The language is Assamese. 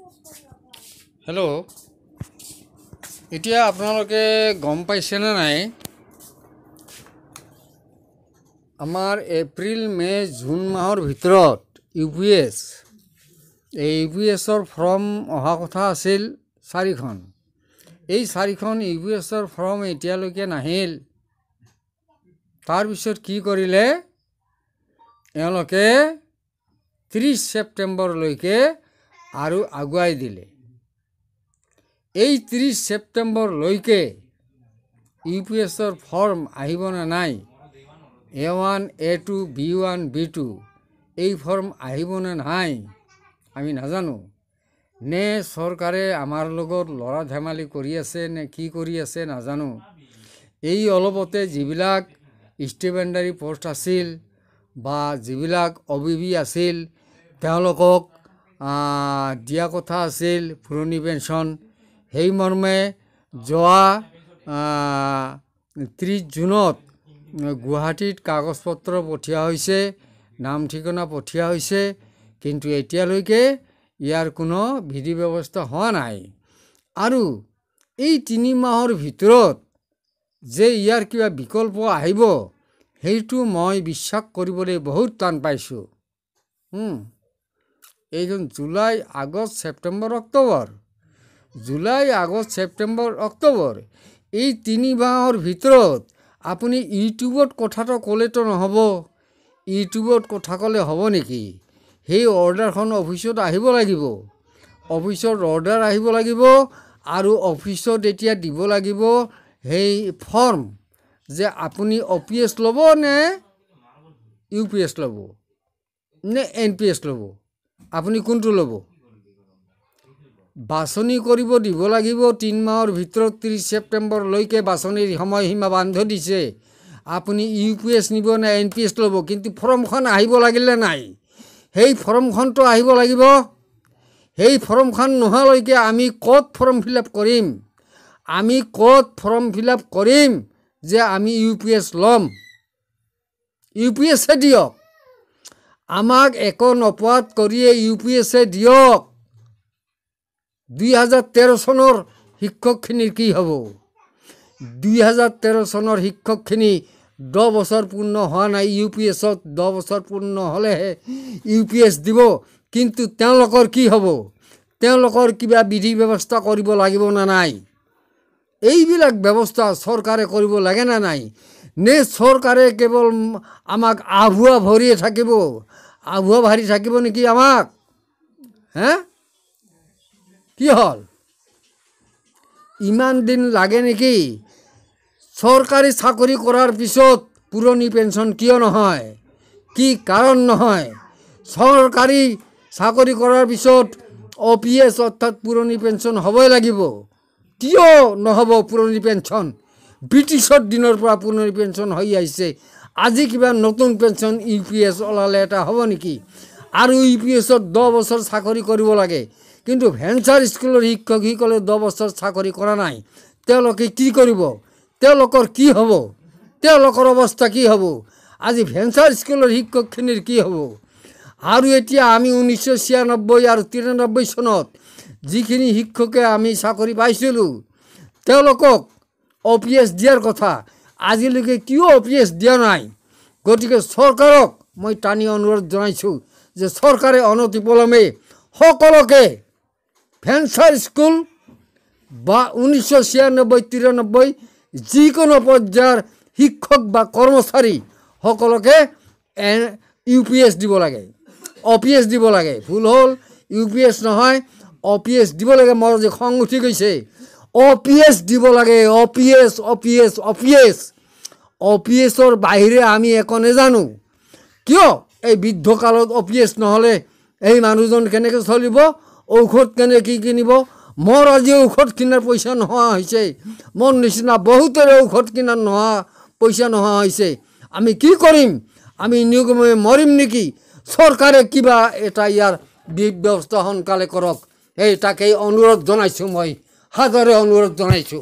हेलो इतिया आपनालोके गम पाइছে না নাই আমাৰ এপ্ৰিল মে জুন মাহৰ ভিতৰত ইউপিএছ ফৰ্ম অহা কথা আছিল 4খন এই 4খন ইউপিএছৰ ফৰ্ম এতিয়ালৈকে নাহিল তাৰ পিছত কি কৰিলে এওঁলোকে 30 সেপ্টেম্বৰ লৈকে আৰু আগুৱাই দিলে এই 30 সেপ্টেম্বৰ লৈকে ইউপিএছৰ ফৰ্ম আহিব না নাই A1 A2 B1 B2 এই ফৰ্ম আহিব না নাই আমি নাজানো নে সৰকাৰে আমাৰ লগত লৰা ধেমালি কৰি আছে নে কি কৰি আছে নাজানো এই অলপতে যিবিলাক ষ্টিপেণ্ডাৰী পোষ্ট আছিল বা যিবিলাক অবিবি আছিল তেওঁলোকক দিয়া কথা আছিল পুৰণি পেঞ্চন সেই মৰ্মে যোৱা 30 জুনত গুৱাহাটীত কাগজ পত্ৰ পঠিয়া হৈছে নাম ঠিকনা পঠিয়া হৈছে কিন্তু এতিয়ালৈকে ইয়াৰ কোনো বিধি ব্যৱস্থা হোৱা নাই আৰু এই 3 মাহৰ ভিতৰত যে ইয়াৰ কিবা বিকল্প আহিব হেইটো মই বিশ্বাস কৰিবলৈ বহুত টান পাইছো এইজন July August September October July August September October এই 3 মাহৰ ভিতৰত আপুনি ইউটিউবত কথাটো কলেতো নহব ইউটিউবত কথা কলে হ'ব নেকি সেই অৰ্ডাৰখন অফিচত আহিব লাগিব অফিচৰ অৰ্ডাৰ আহিব লাগিব আৰু অফিচত এতিয়া দিব লাগিব সেই ফৰ্ম যে আপুনি অপিএছ ল'ব নে ইউপিএছ ল'ব নে এনপিএছ ল'ব আপুনি কোনটো ল'ব বাছনি কৰিব দিব লাগিব 3 মাহৰ ভিতৰত 30 সেপ্টেম্বৰ লৈকে বাছনিৰ সময়সীমা বান্ধ দিছে আপুনি ইউপিএছ নিব না এনপিএছ ল'ব কিন্তু ফৰ্মখন আহিব লাগিলে নাই সেই ফৰ্মখনটো আহিব লাগিব সেই ফৰ্মখন নোহালৈকে আমি ক'ত ফৰ্ম ফিলআপ কৰিম আমি ক'ত ফৰ্ম ফিলআপ কৰিম যে আমি ইউপিএছ ল'ম ইউপিএছ দিয়ক আমাক একো নপোৱাত কৰিয়ে ইউপিএছ দিয়ক 2013 চনৰ শিক্ষকখিনিৰ কি হ'ব 2013 চনৰ শিক্ষকখিনি 10 বছৰ পূৰ্ণ হোৱা নাই ইউপিএছত 10 বছৰ পূৰ্ণ হ'লেহে ইউপিএছ দিব কিন্তু তেওঁলোকৰ কি হ'ব তেওঁলোকৰ কিবা বিধি ব্যৱস্থা কৰিব লাগিব না নাই এইবিলাক ব্যৱস্থা চৰকাৰে কৰিব লাগে না নাই নে চৰকাৰে কেৱল আমাক আভুৱা ভৰি থাকিব নেকি আমাক কি হল ইমান দিন লাগে নেকি সৰকাৰি চাকৰি কৰাৰ পিছত পুৰণি পেঞ্চন কিয় নহয় কি কাৰণ নহয় সৰকাৰি চাকৰি কৰাৰ পিছত ওপিএছ অৰ্থাৎ পুৰণি পেঞ্চন হ'বই লাগিব কিয় নহব পুৰণি পেঞ্চন ব্ৰিটিছৰ দিনৰ পৰা পুৰণি পেঞ্চন হৈ আহিছে আজি কিবা নতুন পেঞ্চন ইউপিএছ ওলালে এটা হ'ব নেকি আৰু ইউপিএছত 10 বছৰ চাকৰি কৰিব লাগে কিন্তু ভেঞ্চাৰ স্কুলৰ শিক্ষকসকলে 10 বছৰ চাকৰি কৰা নাই তেওঁলোকে কি কৰিব তেওঁলোকৰ কি হ'ব তেওঁলোকৰ অৱস্থা কি হ'ব আজি ভেঞ্চাৰ স্কুলৰ শিক্ষকখিনিৰ কি হ'ব আৰু এতিয়া আমি 1996 আৰু 93 চনত যিখিনি শিক্ষকে আমি চাকৰি পাইছিলো তেওঁলোকক ওপিএছ দিয়াৰ কথা আজিলৈকে কিয় ওপিএছ দিয়া নাই গতিকে চৰকাৰক মই টানি অনুৰোধ জনাইছো যে চৰকাৰে অনতিপলমে সকলোকে ভেঞ্চাৰ স্কুল বা 1996-93 যিকোনো পৰ্যায়ৰ শিক্ষক বা কৰ্মচাৰী সকলোকে ইউপিএছ দিব লাগে ওপিএছ দিব লাগে ভুল হ'ল ইউপিএছ নহয় ওপিএছ দিব লাগে মোৰ যে খং উঠি গৈছে ওপিএছ দিব লাগে ওপিএছ ওপিএছ ওপিএছ ওপিএছৰ বাহিৰে আমি একো নেজানো কিয় এই বৃদ্ধ কালত ওপিএছ নহলে এই মানুহজন কেনেকৈ চলিব ঔষধ কেনে কি কিনিব মোৰ আজি ঔষধ কিনাৰ পইচা নোহোৱা হৈছে মোৰ নিচিনা বহুতৰ ঔষধ কিনাৰ নোহোৱা পইচা নোহোৱা হৈছে আমি কি কৰিম আমি নিয়মে মৰিম নেকি চৰকাৰে কিবা এটা ইয়াৰ ব্যৱস্থা সোনকালে কৰক এই তাকেই অনুৰোধ জনাইছো মই হাজাৰে অনুৰোধ জনাইছো